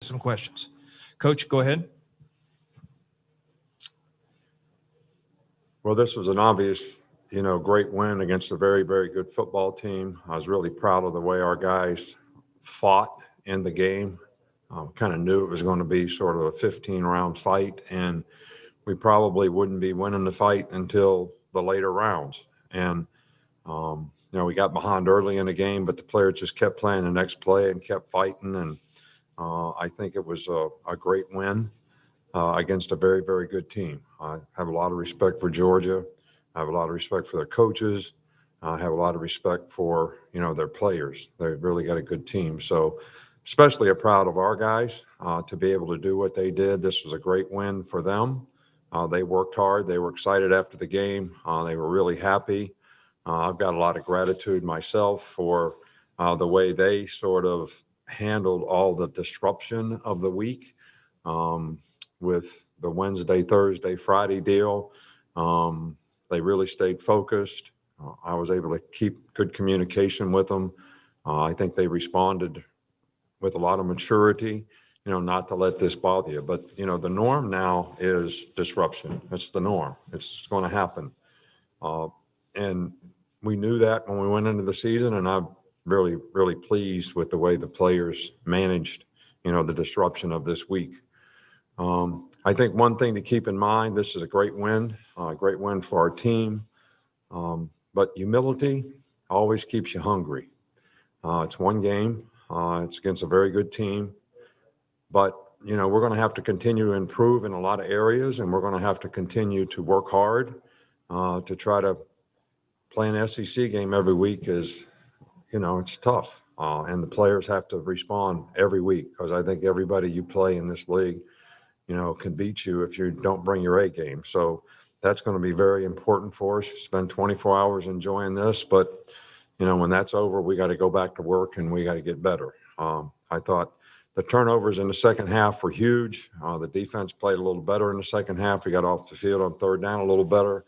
some questions. Coach, go ahead. Well, this was an obvious, great win against a very, very good football team. I was really proud of the way our guys fought in the game. Kind of knew it was going to be sort of a 15-round fight, and we probably wouldn't be winning the fight until the later rounds. And, we got behind early in the game, but the players just kept playing the next play and kept fighting. And I think it was a great win against a very, very good team. I have a lot of respect for Georgia. I have a lot of respect for their coaches. I have a lot of respect for, their players. They've really got a good team. So especially proud of our guys to be able to do what they did. This was a great win for them. They worked hard. They were excited after the game. They were really happy. I've got a lot of gratitude myself for the way they sort of handled all the disruption of the week with the Wednesday, Thursday, Friday deal. They really stayed focused. I was able to keep good communication with them. I think they responded with a lot of maturity, not to let this bother you. But, the norm now is disruption. It's the norm. It's going to happen. And we knew that when we went into the season, and I'm really, really pleased with the way the players managed, the disruption of this week. I think one thing to keep in mind, this is a great win for our team. But humility always keeps you hungry. It's one game. It's against a very good team. But, we're going to have to continue to improve in a lot of areas, and we're going to have to continue to work hard to try to play an SEC game every week is, it's tough. And the players have to respond every week because I think everybody you play in this league, can beat you if you don't bring your A game. So that's going to be very important for us. Spend 24 hours enjoying this, but when that's over, we got to go back to work and we got to get better. I thought the turnovers in the second half were huge. The defense played a little better in the second half. We got off the field on third down a little better.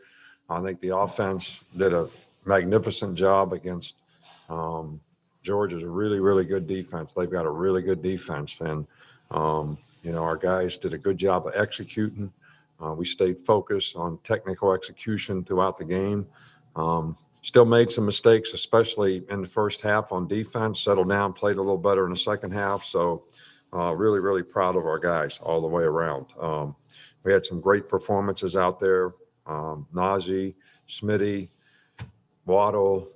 I think the offense did a magnificent job against Georgia's a really, really good defense. They've got a really good defense. And, our guys did a good job of executing. We stayed focused on technical execution throughout the game. Still made some mistakes, especially in the first half on defense, settled down, played a little better in the second half. So really, really proud of our guys all the way around. We had some great performances out there. Najee, Smitty, Waddle,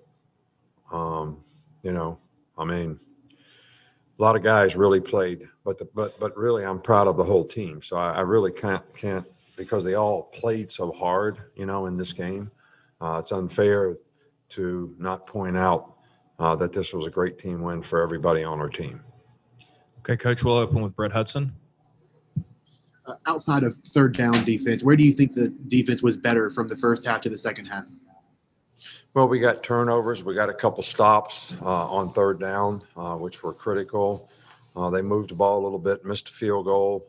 a lot of guys really played, but really I'm proud of the whole team. So I really can't because they all played so hard, in this game. It's unfair to not point out that this was a great team win for everybody on our team. Okay, Coach, we'll open with Brett Hudson. Outside of third down defense, where do you think the defense was better from the first half to the second half? Well, we got turnovers. We got a couple stops on third down, which were critical. They moved the ball a little bit, missed a field goal,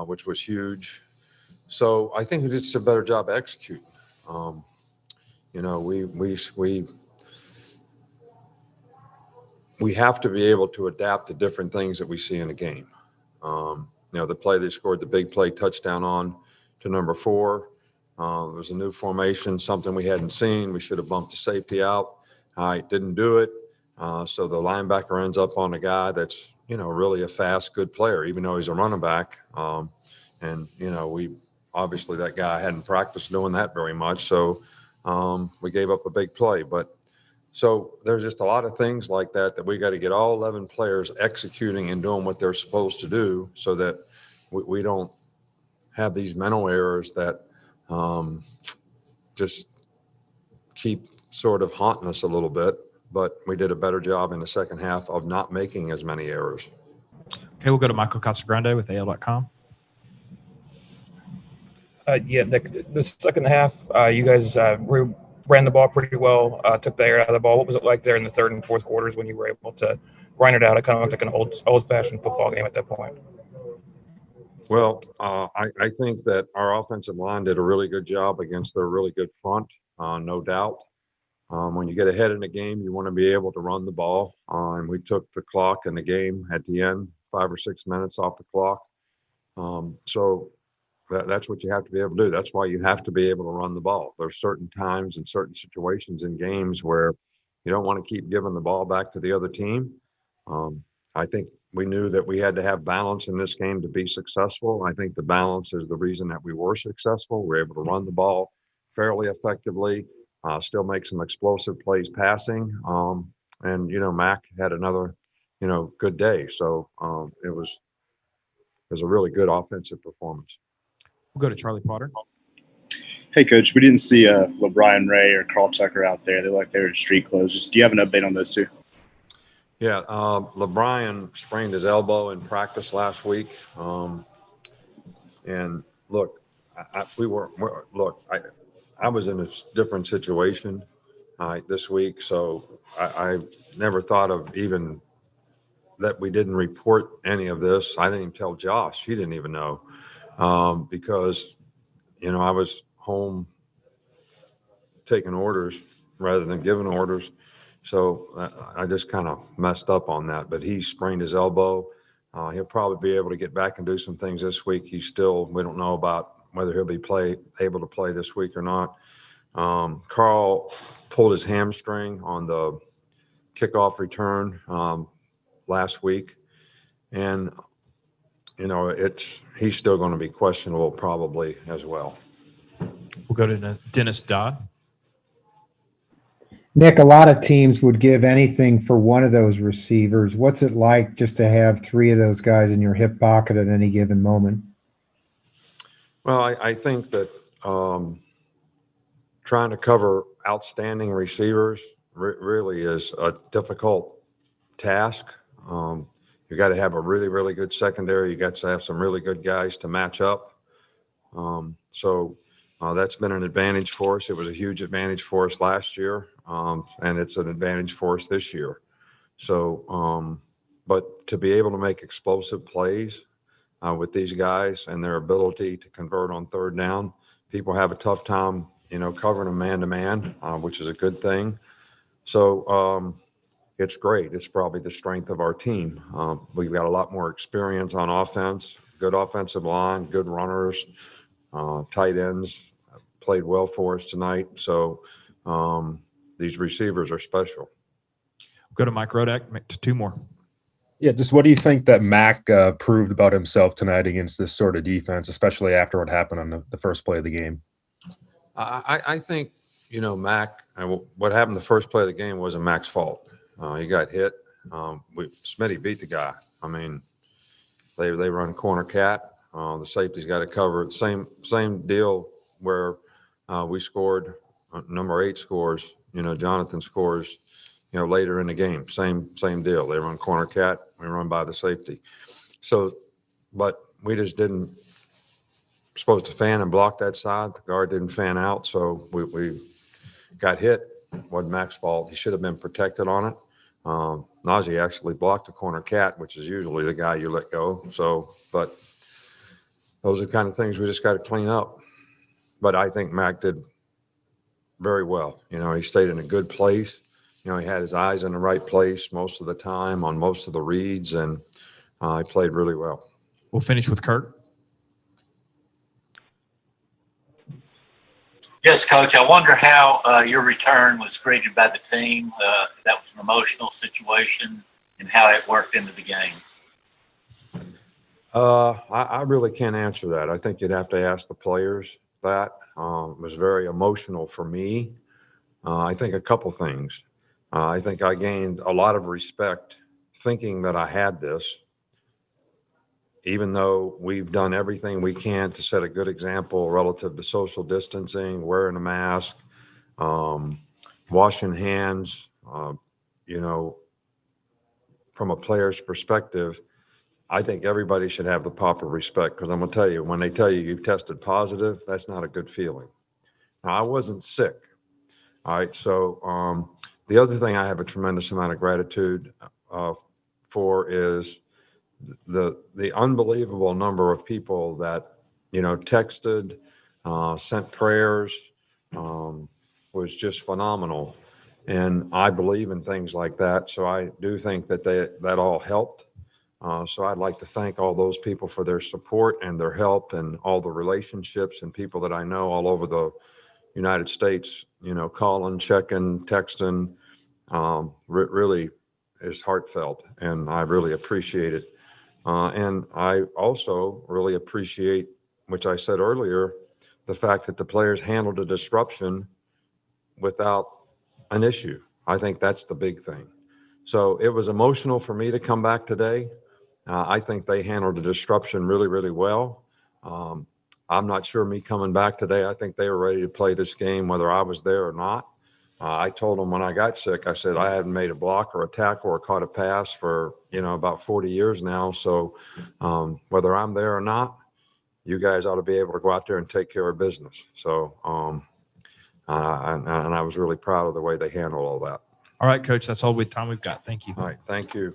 which was huge. So I think we did just a better job executing. We have to be able to adapt to different things that we see in a game. The play they scored the big play touchdown on to number 4. It was a new formation, something we hadn't seen. We should have bumped the safety out. I didn't do it. So the linebacker ends up on a guy that's, really a fast, good player, even though he's a running back. We obviously that guy hadn't practiced doing that very much. So we gave up a big play. But so there's just a lot of things like that we got to get all 11 players executing and doing what they're supposed to do so that we don't have these mental errors that just keep sort of haunting us a little bit. But we did a better job in the second half of not making as many errors. Okay, we'll go to Michael Casagrande with AL.com. The second half, you guys ran the ball pretty well, took the air out of the ball. What was it like there in the third and fourth quarters when you were able to grind it out? It kind of looked like an old-fashioned football game at that point. Well, I think that our offensive line did a really good job against their really good front, no doubt. When you get ahead in the game, you want to be able to run the ball. And we took the clock in the game at the end, 5 or 6 minutes off the clock. So that's what you have to be able to do. That's why you have to be able to run the ball. There's certain times and certain situations in games where you don't want to keep giving the ball back to the other team. I think we knew that we had to have balance in this game to be successful. I think the balance is the reason that we were successful. We're able to run the ball fairly effectively, still make some explosive plays passing. And, Mac had another, good day. So it was a really good offensive performance. We'll go to Charlie Potter. Hey, Coach, we didn't see LeBron Ray or Carl Tucker out there. They look like they were in street clothes. Just, do you have an update on those two? Yeah, LeBron sprained his elbow in practice last week. And look, I was in a different situation this week, so I never thought of even that we didn't report any of this. I didn't even tell Josh. He didn't even know because, I was home taking orders rather than giving orders. So I just kind of messed up on that. But he sprained his elbow. He'll probably be able to get back and do some things this week. We don't know about whether he'll be able to play this week or not. Carl pulled his hamstring on the kickoff return last week. And, he's still going to be questionable probably as well. We'll go to Dennis Dodd. Nick, a lot of teams would give anything for one of those receivers. What's it like just to have three of those guys in your hip pocket at any given moment? Well, I think that trying to cover outstanding receivers really is a difficult task. You got to have a really, really good secondary. You got to have some really good guys to match up. So that's been an advantage for us. It was a huge advantage for us last year, and it's an advantage for us this year. So, but to be able to make explosive plays with these guys and their ability to convert on third down, people have a tough time, covering them man-to-man, which is a good thing. So it's great. It's probably the strength of our team. We've got a lot more experience on offense, good offensive line, good runners, tight ends played well for us tonight. So these receivers are special. Go to Mike Rodak to two more. Yeah, just what do you think that Mac proved about himself tonight against this sort of defense, especially after what happened on the first play of the game? I think, Mac, what happened the first play of the game wasn't Mac's fault. He got hit. Smitty beat the guy. I mean, they run corner cat. The safety's got to cover it. Same deal where we scored. Number 8 scores. Jonathan scores. Later in the game. Same deal. They run corner cat. We run by the safety. So, but we just didn't supposed to fan and block that side. The guard didn't fan out, so we got hit. Wasn't Mac's fault. He should have been protected on it. Najee actually blocked the corner cat, which is usually the guy you let go. So, but those are the kind of things we just got to clean up. But I think Mac did very well. He stayed in a good place. He had his eyes in the right place most of the time on most of the reads, and he played really well. We'll finish with Kurt. Yes, Coach. I wonder how your return was greeted by the team. That was an emotional situation, and how it worked into the game. I really can't answer that. I think you'd have to ask the players that. It was very emotional for me. I think a couple things. I think I gained a lot of respect thinking that I had this, even though we've done everything we can to set a good example relative to social distancing, wearing a mask, washing hands, from a player's perspective, I think everybody should have the proper respect, because I'm going to tell you, when they tell you you've tested positive, that's not a good feeling. Now, I wasn't sick. All right. So the other thing I have a tremendous amount of gratitude for is the unbelievable number of people that, texted, sent prayers, was just phenomenal. And I believe in things like that. So I do think that that all helped. So I'd like to thank all those people for their support and their help and all the relationships and people that I know all over the United States, calling, checking, texting, really is heartfelt, and I really appreciate it. And I also really appreciate, which I said earlier, the fact that the players handled a disruption without an issue. I think that's the big thing. So it was emotional for me to come back today. I think they handled the disruption really, really well. I'm not sure me coming back today, I think they were ready to play this game whether I was there or not. I told them when I got sick, I said, I hadn't made a block or a tackle or caught a pass for, about 40 years now. So whether I'm there or not, you guys ought to be able to go out there and take care of business. So, and I was really proud of the way they handled all that. All right, Coach. That's all the time we've got. Thank you. All right. Thank you.